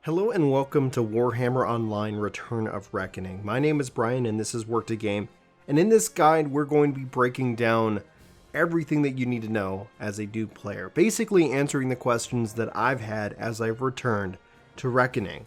Hello and welcome to Warhammer Online Return of Reckoning. My name is Brian and this is Work to Game, and in this guide we're going to be breaking down everything that you need to know as a new player, basically answering the questions that I've had as I've returned to Reckoning.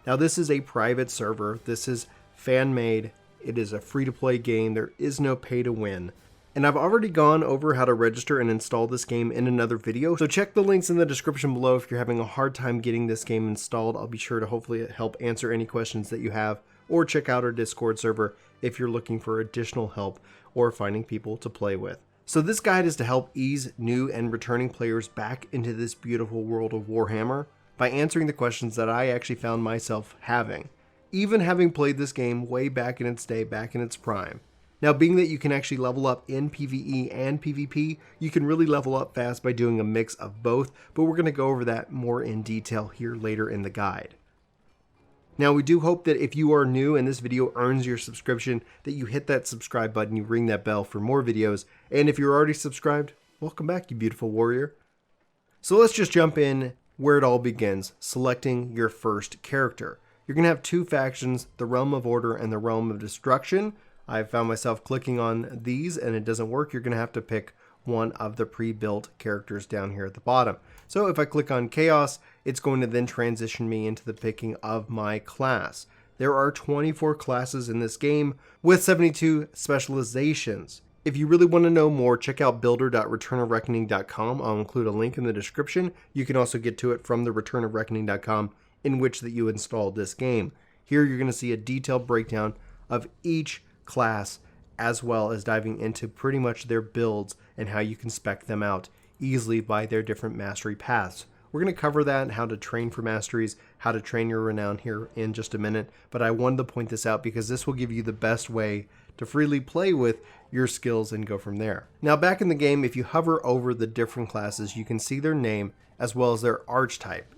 Now this is a private server, this is fan-made, it is a free-to-play game, there is no pay-to-win. And I've already gone over how to register and install this game in another video, so check the links in the description below if you're having a hard time getting this game installed. I'll be sure to hopefully help answer any questions that you have, or check out our Discord server if you're looking for additional help or finding people to play with. So this guide is to help ease new and returning players back into this beautiful world of Warhammer by answering the questions that I actually found myself having, even having played this game way back in its day, back in its prime. Now, being that you can actually level up in PvE and PvP, you can really level up fast by doing a mix of both, but we're going to go over that more in detail here later in the guide. Now, we do hope that if you are new and this video earns your subscription, that you hit that subscribe button, you ring that bell for more videos, and if you're already subscribed, welcome back, you beautiful warrior. So let's just jump in where it all begins, selecting your first character. You're going to have two factions, the Realm of Order and the Realm of Destruction. I found myself clicking on these and it doesn't work. You're going to have to pick one of the pre-built characters down here at the bottom. So if I click on Chaos, it's going to then transition me into the picking of my class. There are 24 classes in this game with 72 specializations. If you really want to know more, check out builder.returnofreckoning.com. I'll include a link in the description. You can also get to it from the returnofreckoning.com in which that you installed this game. Here you're going to see a detailed breakdown of each class, as well as diving into pretty much their builds and how you can spec them out easily by their different mastery paths. We're going to cover that, how to train for masteries, how to train your renown here in just a minute, but I wanted to point this out because this will give you the best way to freely play with your skills and go from there. Now back in the game, if you hover over the different classes, you can see their name as well as their archetype.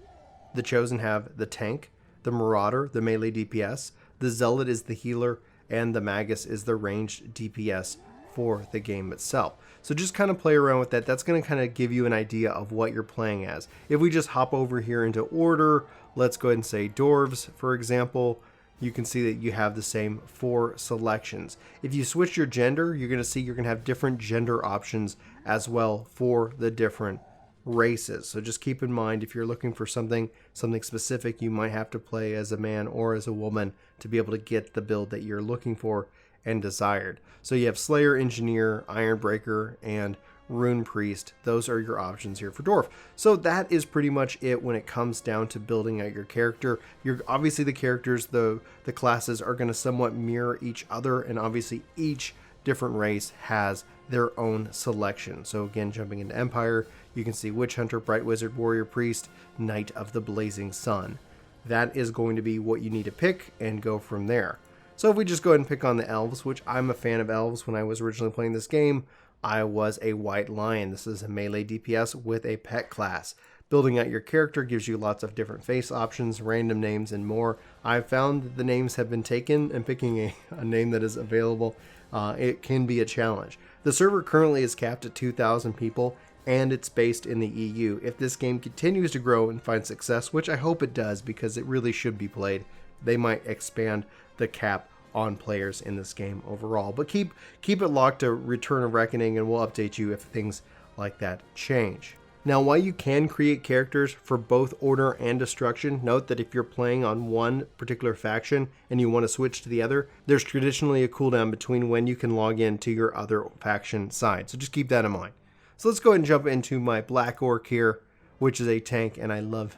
The Chosen have the Tank, the Marauder, the Melee DPS, the Zealot is the Healer, and the Magus is the ranged DPS for the game itself. So just kind of play around with that. That's going to kind of give you an idea of what you're playing as. If we just hop over here into order, let's go ahead and say Dwarves, for example, you can see that you have the same 4 selections. If you switch your gender, you're going to see you're going to have different gender options as well for the different races. So just keep in mind, if you're looking for something specific, you might have to play as a man or as a woman to be able to get the build that you're looking for and desired. So you have Slayer, Engineer, Ironbreaker, and Rune Priest. Those are your options here for Dwarf. So that is pretty much it when it comes down to building out your character. You're obviously the characters, the classes are going to somewhat mirror each other, and obviously each different race has their own selection. So again, jumping into Empire, you can see Witch Hunter, Bright Wizard, Warrior Priest, Knight of the Blazing Sun. That is going to be what you need to pick and go from there. So if we just go ahead and pick on the Elves, which I'm a fan of Elves. When I was originally playing this game, I was a White Lion. This is a melee DPS with a pet class. Building out your character gives you lots of different face options, random names, and more. I've found that the names have been taken, and picking a name that is available, it can be a challenge. The server currently is capped at 2,000 people, and it's based in the EU. If this game continues to grow and find success, which I hope it does because it really should be played, they might expand the cap on players in this game overall. But keep it locked to Return of Reckoning, and we'll update you if things like that change. Now, while you can create characters for both Order and Destruction, note that if you're playing on one particular faction and you want to switch to the other, there's traditionally a cooldown between when you can log in to your other faction side. So just keep that in mind. So let's go ahead and jump into my Black Orc here, which is a tank, and I love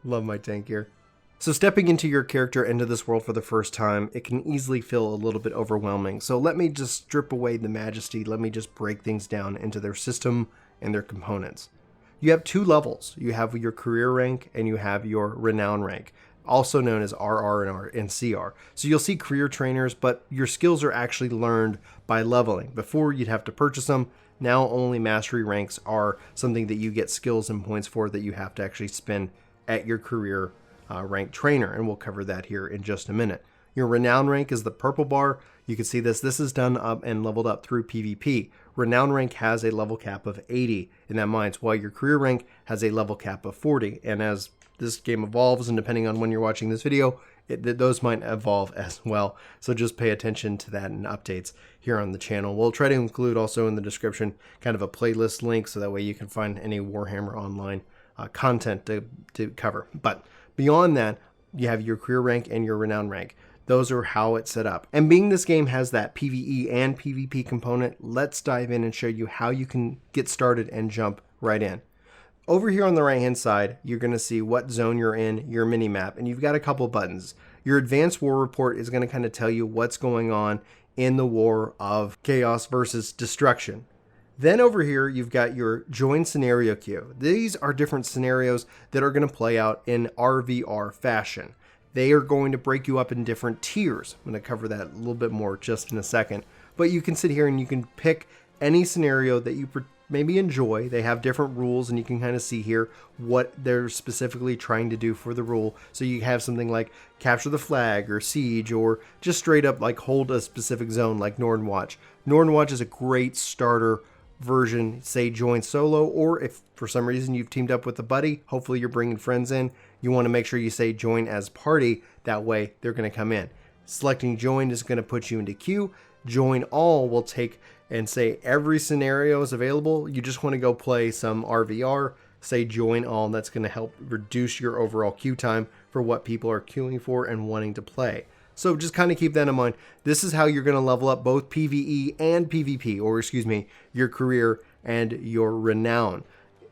my tank here. So stepping into your character into this world for the first time, it can easily feel a little bit overwhelming. So let me just strip away the majesty. Let me just break things down into their system and their components. You have 2 levels. You have your career rank and you have your renown rank, also known as RR and CR. So you'll see career trainers, but your skills are actually learned by leveling. Before, you'd have to purchase them. Now only mastery ranks are something that you get skills and points for that you have to actually spend at your career rank trainer, and we'll cover that here in just a minute. Your renown rank is the purple bar. You can see this is done up and leveled up through PvP. Renown rank has a level cap of 80 in that mines, while your career rank has a level cap of 40. And as this game evolves, and depending on when you're watching this video, those might evolve as well. So just pay attention to that and updates here on the channel. We'll try to include also in the description kind of a playlist link, so that way you can find any Warhammer Online content to cover. But beyond that, you have your career rank and your renown rank. Those are how it's set up. And being this game has that PvE and PvP component, let's dive in and show you how you can get started and jump right in. Over here on the right hand side, you're going to see what zone you're in, your mini map, and you've got a couple buttons. Your advanced war report is going to kind of tell you what's going on in the war of chaos versus destruction. Then over here, you've got your join scenario queue. These are different scenarios that are going to play out in RVR fashion. They are going to break you up in different tiers. I'm going to cover that a little bit more just in a second. But you can sit here and you can pick any scenario that you maybe enjoy. They have different rules, and you can kind of see here what they're specifically trying to do for the rule. So you have something like capture the flag or siege, or just straight up like hold a specific zone like Nordenwatch. Nordenwatch is a great starter version, say join solo, or if for some reason you've teamed up with a buddy, hopefully you're bringing friends in, you want to make sure you say join as party. That way they're going to come in. Selecting join is going to put you into queue. Join all will take and say every scenario is available. You just want to go play some RVR, say join all, and that's going to help reduce your overall queue time for what people are queuing for and wanting to play. So just kind of keep that in mind. This is how you're going to level up both PvE and PvP, or excuse me, your career and your renown.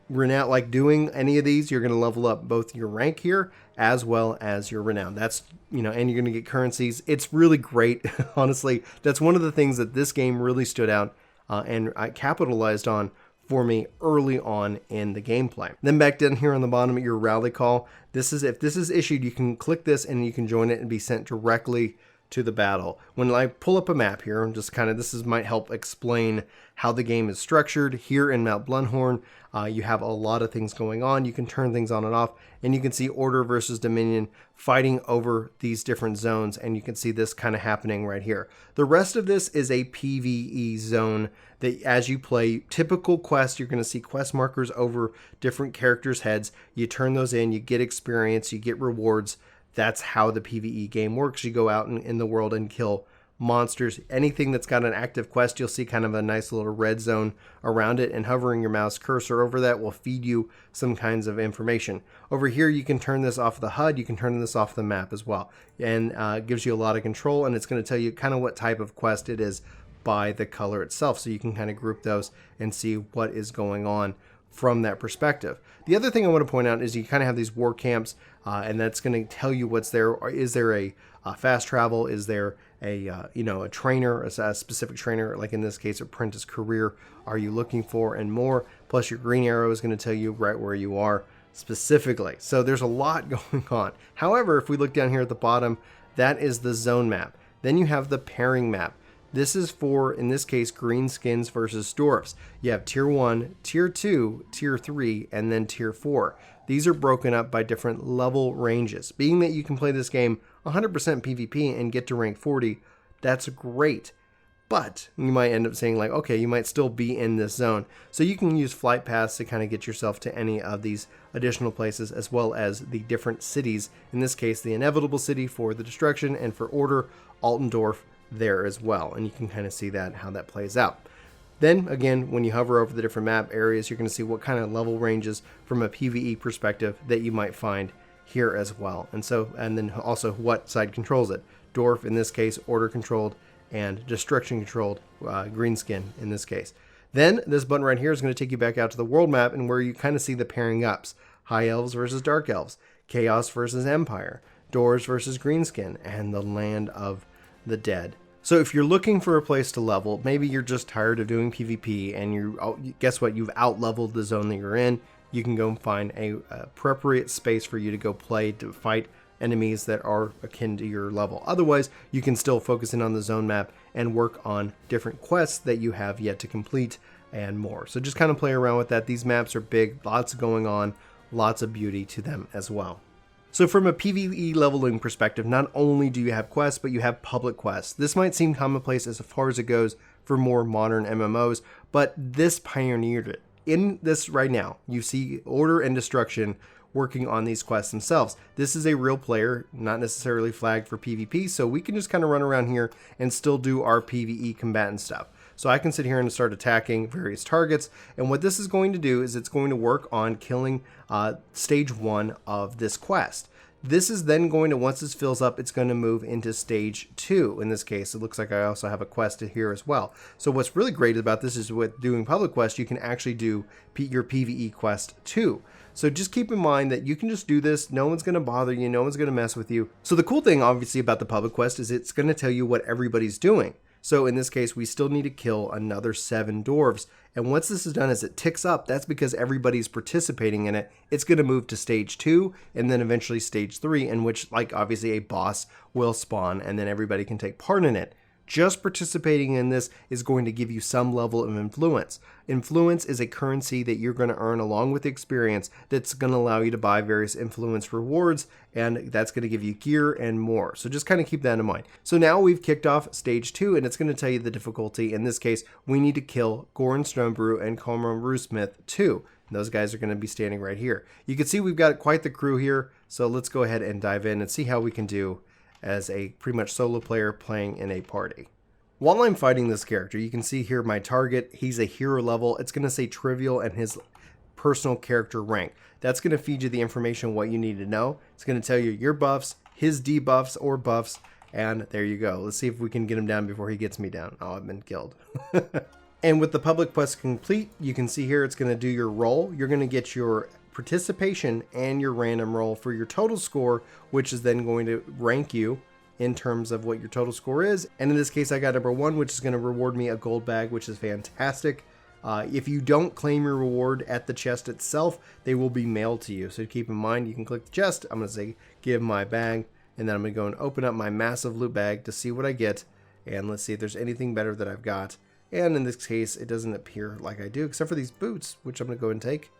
Renown, like doing any of these, you're going to level up both your rank here as well as your renown. That's, and you're going to get currencies. It's really great. Honestly, that's one of the things that this game really stood out and I capitalized on for me early on in the gameplay. Then back down here on the bottom at your rally call, if this is issued, you can click this and you can join it and be sent directly to the battle. When I pull up a map here, and just kind of might help explain how the game is structured. Here in Mount Blunhorn, you have a lot of things going on. You can turn things on and off, and you can see Order versus Dominion fighting over these different zones, and you can see this kind of happening right here. The rest of this is a PvE zone that as you play typical quests, you're going to see quest markers over different characters' heads. You turn those in, you get experience, you get rewards. That's how the PvE game works. You go out in the world and kill monsters. Anything that's got an active quest, you'll see kind of a nice little red zone around it, and hovering your mouse cursor over that will feed you some kinds of information. Over here, you can turn this off the HUD. You can turn this off the map as well, and it gives you a lot of control, and it's going to tell you kind of what type of quest it is by the color itself. So you can kind of group those and see what is going on from that perspective. The other thing I want to point out is you kind of have these war camps, and that's going to tell you what's there. Is there a fast travel? Is there a trainer, a specific trainer, like in this case, apprentice career are you looking for, and more. Plus your green arrow is going to tell you right where you are specifically. So there's a lot going on. However, if we look down here at the bottom, that is the zone map. Then you have the pairing map. This is for, in this case, greenskins versus dwarfs. You have tier 1, tier 2, tier 3, and then tier 4. These are broken up by different level ranges. Being that you can play this game 100% PvP and get to rank 40, that's great. But you might end up saying like, okay, you might still be in this zone. So you can use flight paths to kind of get yourself to any of these additional places, as well as the different cities. In this case, the inevitable city for the destruction, and for order, Altendorf there as well. And you can kind of see that, how that plays out. Then again, when you hover over the different map areas, you're going to see what kind of level ranges from a PvE perspective that you might find here as well. And then also what side controls it. Dwarf, in this case, order controlled, and destruction controlled, greenskin in this case. Then this button right here is going to take you back out to the world map, and where you kind of see the pairing ups. High elves versus dark elves, chaos versus empire, doors versus greenskin, and the land of the dead. So if you're looking for a place to level, maybe you're just tired of doing PvP and guess what, you've out-leveled the zone that you're in, you can go and find a appropriate space for you to go play to fight enemies that are akin to your level. Otherwise, you can still focus in on the zone map and work on different quests that you have yet to complete and more. So just kind of play around with that. These maps are big, lots going on, lots of beauty to them as well. So from a PvE leveling perspective, not only do you have quests, but you have public quests. This might seem commonplace as far as it goes for more modern MMOs, but this pioneered it. In this right now, you see Order and Destruction working on these quests themselves. This is a real player, not necessarily flagged for PvP, so we can just kind of run around here and still do our PvE combatant stuff. So I can sit here and start attacking various targets, and what this is going to do is it's going to work on killing stage 1 of this quest. This is then going to, once this fills up, it's going to move into stage 2. In this case, it looks like I also have a quest here as well. So what's really great about this is with doing public quest, you can actually do your PvE quest too. So just keep in mind that you can just do this. No one's going to bother you. No one's going to mess with you. So the cool thing, obviously, about the public quest is it's going to tell you what everybody's doing. So in this case, we still need to kill another 7 dwarves. And once this is done, as it ticks up, that's because everybody's participating in it. It's going to move to stage 2 and then eventually stage 3, in which, like, obviously a boss will spawn and then everybody can take part in it. Just participating in this is going to give you some level of influence. Influence is a currency that you're going to earn along with experience that's going to allow you to buy various influence rewards, and that's going to give you gear and more. So just kind of keep that in mind. So now we've kicked off stage 2, and it's going to tell you the difficulty. In this case, we need to kill Goran Stonebrew and Cormoran Brewsmith too. And those guys are going to be standing right here. You can see we've got quite the crew here, so let's go ahead and dive in and see how we can do as a pretty much solo player playing in a party. While I'm fighting this character, you can see here my target. He's a hero level. It's going to say trivial and his personal character rank. That's going to feed you the information what you need to know. It's going to tell you your buffs, his debuffs or buffs, and there you go. Let's see if we can get him down before he gets me down. Oh, I've been killed. And with the public quest complete, you can see here it's going to do your roll. You're going to get your participation and your random roll for your total score, which is then going to rank you in terms of what your total score is. And in this case, I got number 1, which is going to reward me a gold bag, which is fantastic. If you don't claim your reward at the chest itself, they will be mailed to you. So keep in mind, you can click the chest. I'm going to say give my bag, and then I'm going to go and open up my massive loot bag to see what I get. And let's see if there's anything better that I've got. And in this case, it doesn't appear like I do, except for these boots, which I'm going to go and take.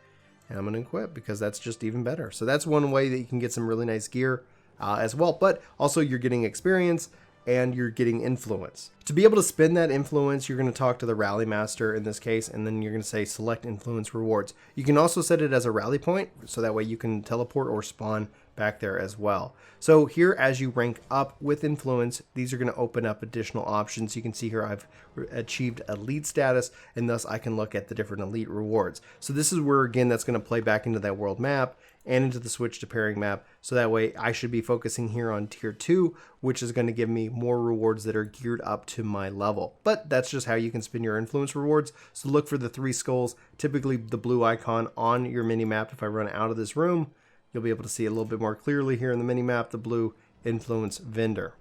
And I'm going to equip because that's just even better. So that's one way that you can get some really nice gear as well. But also you're getting experience and you're getting influence. To be able to spend that influence, you're going to talk to the rally master in this case, and then you're going to say select influence rewards. You can also set it as a rally point, so that way you can teleport or spawn back there as well. So here, as you rank up with influence, these are going to open up additional options. You can see here I've achieved elite status, and thus I can look at the different elite rewards. So this is where, again, that's going to play back into that world map and into the switch to pairing map. So that way I should be focusing here on tier 2, which is going to give me more rewards that are geared up to my level. But that's just how you can spin your influence rewards. So look for the 3 skulls, typically the blue icon on your mini map. If I run out of this room, you'll be able to see a little bit more clearly here in the mini map, the blue influence vendor.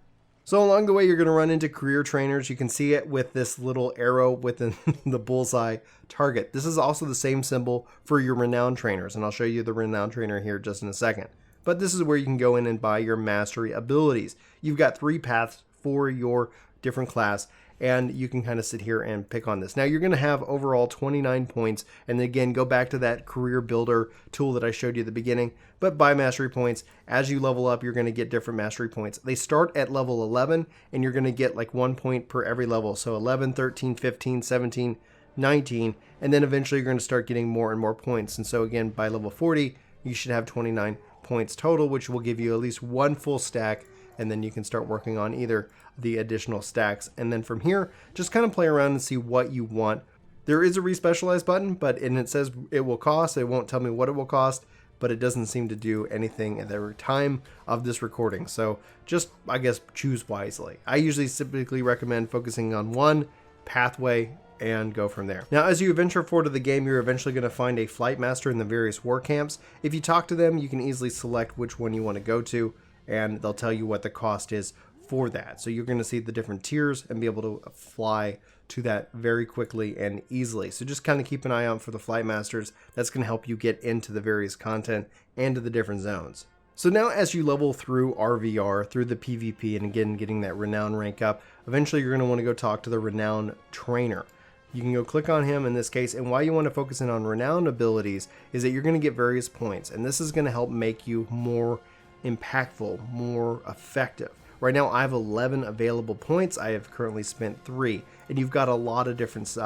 So along the way, you're going to run into career trainers. You can see it with this little arrow within the bullseye target. This is also the same symbol for your renown trainers, and I'll show you the renown trainer here just in a second. But this is where you can go in and buy your mastery abilities. You've got 3 paths for your different class, and you can kind of sit here and pick on this. Now you're going to have overall 29 points, and again, go back to that career builder tool that I showed you at the beginning, but buy mastery points. As you level up, you're going to get different mastery points. They start at level 11, and you're going to get like 1 point per every level. So 11, 13, 15, 17, 19, and then eventually you're going to start getting more and more points. And so again, by level 40, you should have 29 points total, which will give you at least 1 full stack, and then you can start working on either the additional stacks. And then from here, just kind of play around and see what you want. There is a respecialize button, and it says it will cost. It won't tell me what it will cost, but it doesn't seem to do anything at the time of this recording. So just, I guess, choose wisely. I usually typically recommend focusing on one pathway and go from there. Now, as you venture forward to the game, you're eventually going to find a flight master in the various war camps. If you talk to them, you can easily select which one you want to go to, and they'll tell you what the cost is for that. So you're going to see the different tiers and be able to fly to that very quickly and easily. So just kind of keep an eye out for the flight masters. That's going to help you get into the various content and to the different zones. So now as you level through RVR, through the PvP, and again getting that renown rank up, eventually you're going to want to go talk to the renown trainer. You can go click on him in this case, and why you want to focus in on renown abilities is that you're going to get various points, and this is going to help make you more impactful, more effective. Right now I have 11 available points. I have currently spent 3, and you've got a lot of different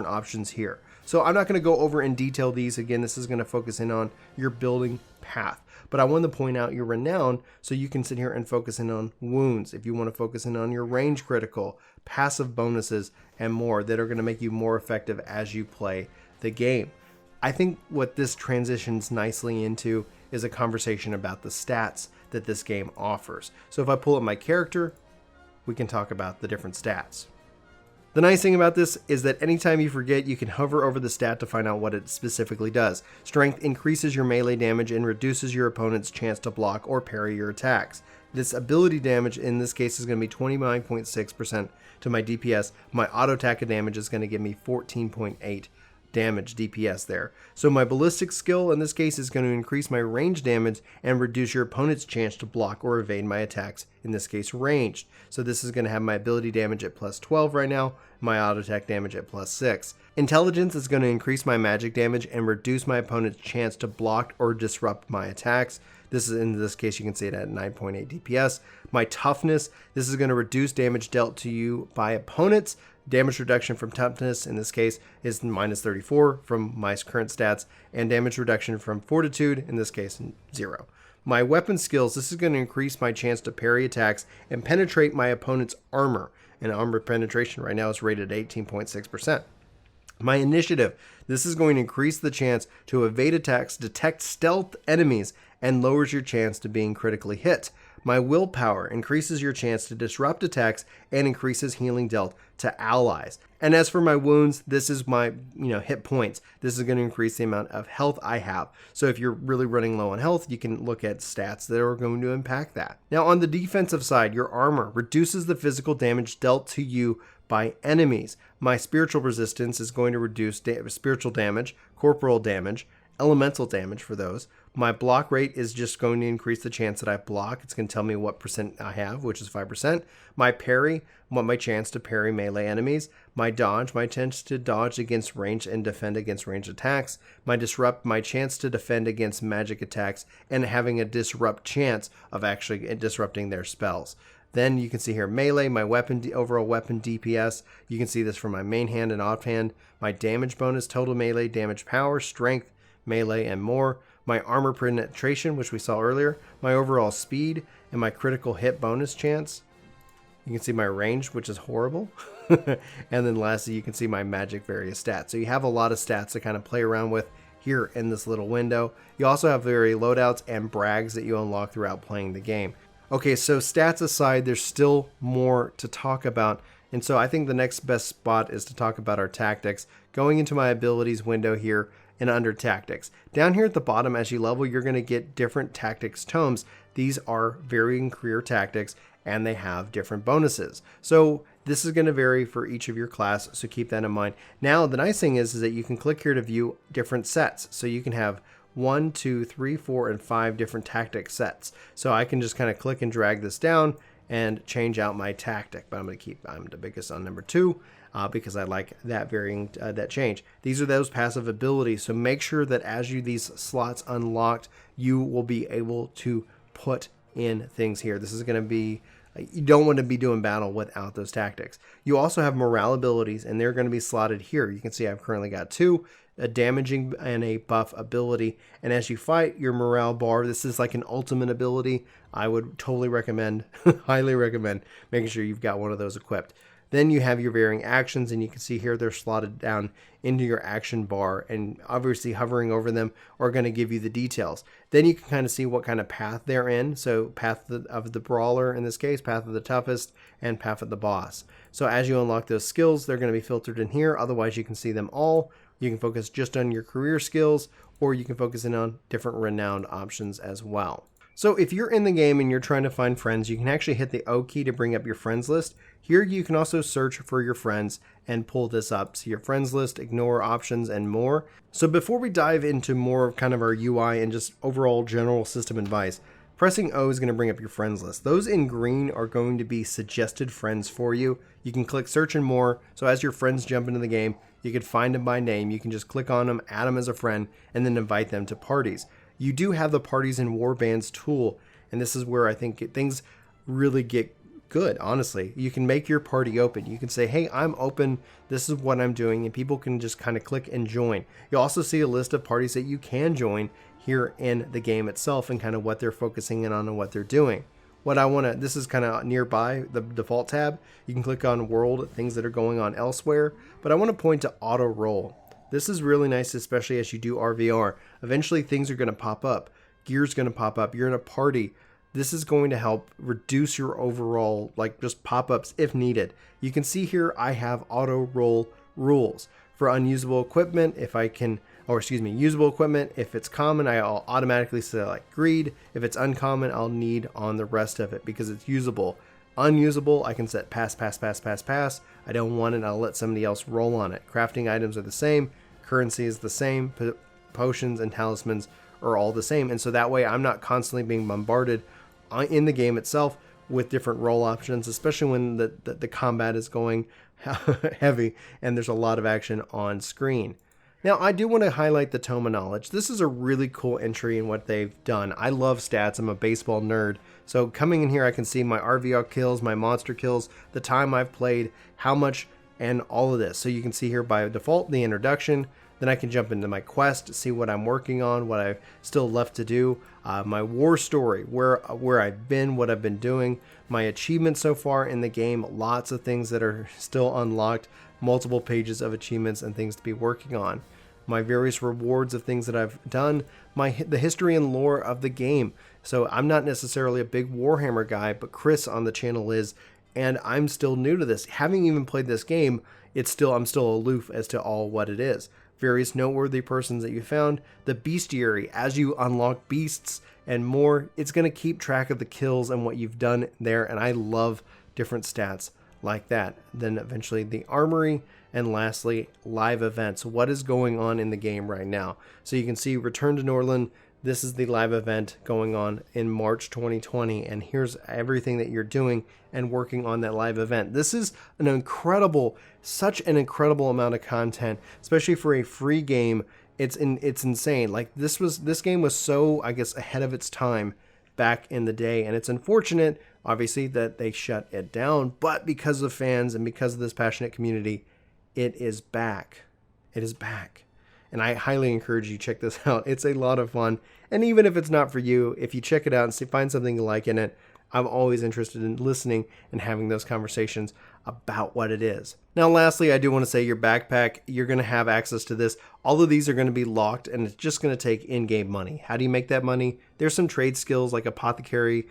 options here. So I'm not going to go over in detail these. Again, this is going to focus in on your building path. But I want to point out your renown so you can sit here and focus in on wounds. If you want to focus in on your range critical, passive bonuses, and more that are going to make you more effective as you play the game. I think what this transitions nicely into is a conversation about the stats that this game offers. So if I pull up my character, we can talk about the different stats. The nice thing about this is that anytime you forget, you can hover over the stat to find out what it specifically does. Strength increases your melee damage and reduces your opponent's chance to block or parry your attacks. This ability damage in this case is going to be 29.6% to my DPS. My auto attack damage is going to give me 14.8 damage DPS there. So my ballistic skill in this case is going to increase my range damage and reduce your opponent's chance to block or evade my attacks, in this case ranged. So this is going to have my ability damage at plus 12 right now, my auto attack damage at plus 6. Intelligence is going to increase my magic damage and reduce my opponent's chance to block or disrupt my attacks. This is, in this case, you can see it at 9.8 DPS. My toughness, this is going to reduce damage dealt to you by opponents. Damage reduction from toughness, in this case, is minus 34 from my current stats, and damage reduction from fortitude, in this case, 0. My weapon skills, this is going to increase my chance to parry attacks and penetrate my opponent's armor. And armor penetration right now is rated at 18.6%. My initiative, this is going to increase the chance to evade attacks, detect stealth enemies, and lowers your chance to being critically hit. My willpower increases your chance to disrupt attacks and increases healing dealt to allies. And as for my wounds, this is my hit points. This is going to increase the amount of health I have. So if you're really running low on health, you can look at stats that are going to impact that. Now on the defensive side, your armor reduces the physical damage dealt to you by enemies. My spiritual resistance is going to reduce spiritual damage, corporal damage, elemental damage for those. My block rate is just going to increase the chance that I block. It's going to tell me what percent I have, which is 5%. My parry, my chance to parry melee enemies. My dodge, my chance to dodge against range and defend against ranged attacks. My disrupt, my chance to defend against magic attacks and having a disrupt chance of actually disrupting their spells. Then you can see here melee, my weapon, overall weapon DPS. You can see this for my main hand and offhand. My damage bonus, total melee damage power, strength, melee, and more. My armor penetration, which we saw earlier. My overall speed and my critical hit bonus chance. You can see my range, which is horrible. And then lastly, you can see my magic various stats. So you have a lot of stats to kind of play around with here in this little window. You also have various loadouts and brags that you unlock throughout playing the game. Okay, so stats aside, there's still more to talk about. And so I think the next best spot is to talk about our tactics. Going into my abilities window here and under tactics. Down here at the bottom, as you level, you're going to get different tactics tomes. These are varying career tactics and they have different bonuses. So this is going to vary for each of your class, so keep that in mind. Now, the nice thing is that you can click here to view different sets. So you can have 1, 2, 3, 4, and 5 different tactic sets. So I can just kind of click and drag this down and change out my tactic, but I'm the biggest on number 2 because I like that varying that change. These are those passive abilities, so make sure that as these slots unlocked, you will be able to put in things here. This is going to be, you don't want to be doing battle without those tactics. You also have morale abilities, and they're going to be slotted here. You can see I've currently got 2, a damaging and a buff ability. And as you fight, your morale bar, this is like an ultimate ability. I would totally recommend, highly recommend making sure you've got one of those equipped. Then you have your varying actions, and you can see here they're slotted down into your action bar, and obviously hovering over them are going to give you the details. Then you can kind of see what kind of path they're in. So path of the brawler in this case, path of the toughest, and path of the boss. So as you unlock those skills, they're going to be filtered in here. Otherwise, you can see them all. You can focus just on your career skills, or you can focus in on different renowned options as well. So if you're in the game and you're trying to find friends, you can actually hit the O key to bring up your friends list. Here you can also search for your friends and pull this up. See your friends list, ignore options, and more. So before we dive into more of kind of our UI and just overall general system advice, pressing O is going to bring up your friends list. Those in green are going to be suggested friends for you. You can click search and more. So as your friends jump into the game, you can find them by name. You can just click on them, add them as a friend, and then invite them to parties. You do have the parties and warbands tool, and this is where I think things really get good, honestly. You can make your party open. You can say, hey, I'm open, this is what I'm doing, and people can just kind of click and join. You'll also see a list of parties that you can join here in the game itself and kind of what they're focusing in on and what they're doing. What I want to, this is kind of nearby the default tab. You can click on world, things that are going on elsewhere, but I want to point to auto roll. This is really nice, especially as you do RVR. Eventually things are going to pop up. Gear's going to pop up. You're in a party. This is going to help reduce your overall, like, just pop-ups if needed. You can see here I have auto roll rules for unusable equipment. If I can, or excuse me, usable equipment, if it's common, I'll automatically select greed. If it's uncommon, I'll need on the rest of it because it's usable. Unusable, I can set pass, pass, pass, pass, pass. I don't want it, I'll let somebody else roll on it. Crafting items are the same. Currency is the same. Potions and talismans are all the same. And so that way I'm not constantly being bombarded in the game itself with different role options, especially when the combat is going heavy and there's a lot of action on screen. Now, I do want to highlight the Tome of Knowledge. This is a really cool entry in what they've done. I love stats. I'm a baseball nerd. So coming in here, I can see my RVR kills, my monster kills, the time I've played, how much, and all of this. So you can see here by default, the introduction. Then I can jump into my quest, see what I'm working on, what I've still left to do, my war story, where I've been, what I've been doing, my achievements so far in the game, lots of things that are still unlocked, multiple pages of achievements and things to be working on, my various rewards of things that I've done, the history and lore of the game. So I'm not necessarily a big Warhammer guy, but Chris on the channel is, and I'm still new to this. Having even played this game, I'm still aloof as to all what it is. Various noteworthy persons that you found, the bestiary, as you unlock beasts and more, it's going to keep track of the kills and what you've done there, and I love different stats like that. Then eventually the armory, and lastly, live events. What is going on in the game right now? So you can see Return to Norland. This is the live event going on in March 2020, and here's everything that you're doing and working on that live event. This is such an incredible amount of content, especially for a free game. It's insane. Like this game was so, I guess, ahead of its time back in the day, and it's unfortunate, obviously, that they shut it down, but because of fans and because of this passionate community, it is back. It is back. And I highly encourage you to check this out. It's a lot of fun. And even if it's not for you, if you check it out and find something you like in it, I'm always interested in listening and having those conversations about what it is. Now, lastly, I do want to say your backpack, you're going to have access to this. All of these are going to be locked, and it's just going to take in-game money. How do you make that money? There's some trade skills like apothecary,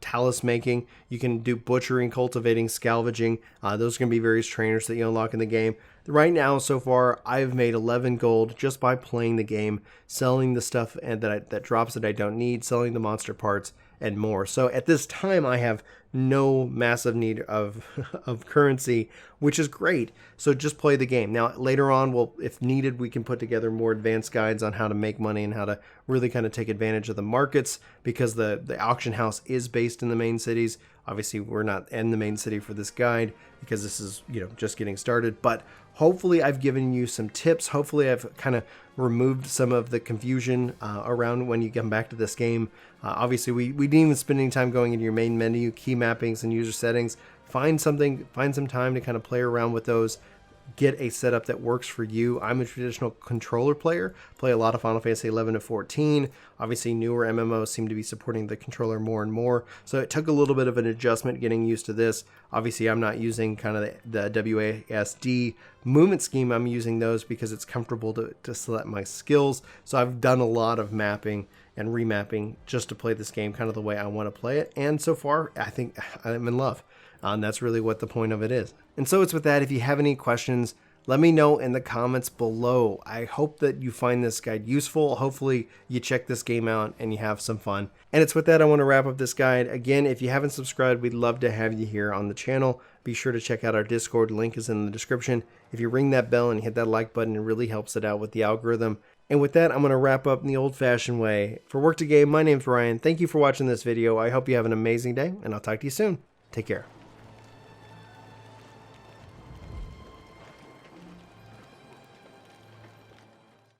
talus making. You can do butchering, cultivating, scavenging. Those are going to be various trainers that you unlock in the game. Right now, so far, I've made 11 gold just by playing the game, selling the stuff that drops that I don't need, selling the monster parts, and more. So at this time, I have no massive need of currency, which is great. So just play the game. Now, later on, if needed, we can put together more advanced guides on how to make money and how to really kind of take advantage of the markets, because the auction house is based in the main cities. Obviously, we're not in the main city for this guide because this is, just getting started, but hopefully I've given you some tips. Hopefully I've kind of removed some of the confusion around when you come back to this game. Obviously, we didn't even spend any time going into your main menu, key mappings, and user settings. Find some time to kind of play around with those. Get a setup that works for you. I'm a traditional controller player, play a lot of Final Fantasy XI to 14. Obviously, newer MMOs seem to be supporting the controller more and more, so it took a little bit of an adjustment getting used to this. Obviously, I'm not using kind of the WASD movement scheme. I'm using those because it's comfortable to select my skills. So I've done a lot of mapping and remapping just to play this game kind of the way I want to play it, and so far, I think I'm in love. And that's really what the point of it is. And so it's with that. If you have any questions, let me know in the comments below. I hope that you find this guide useful. Hopefully you check this game out and you have some fun. And it's with that I want to wrap up this guide. Again, if you haven't subscribed, we'd love to have you here on the channel. Be sure to check out our Discord. Link is in the description. If you ring that bell and hit that like button, it really helps it out with the algorithm. And with that, I'm going to wrap up in the old-fashioned way. For Work to Game, my name's Ryan. Thank you for watching this video. I hope you have an amazing day, and I'll talk to you soon. Take care.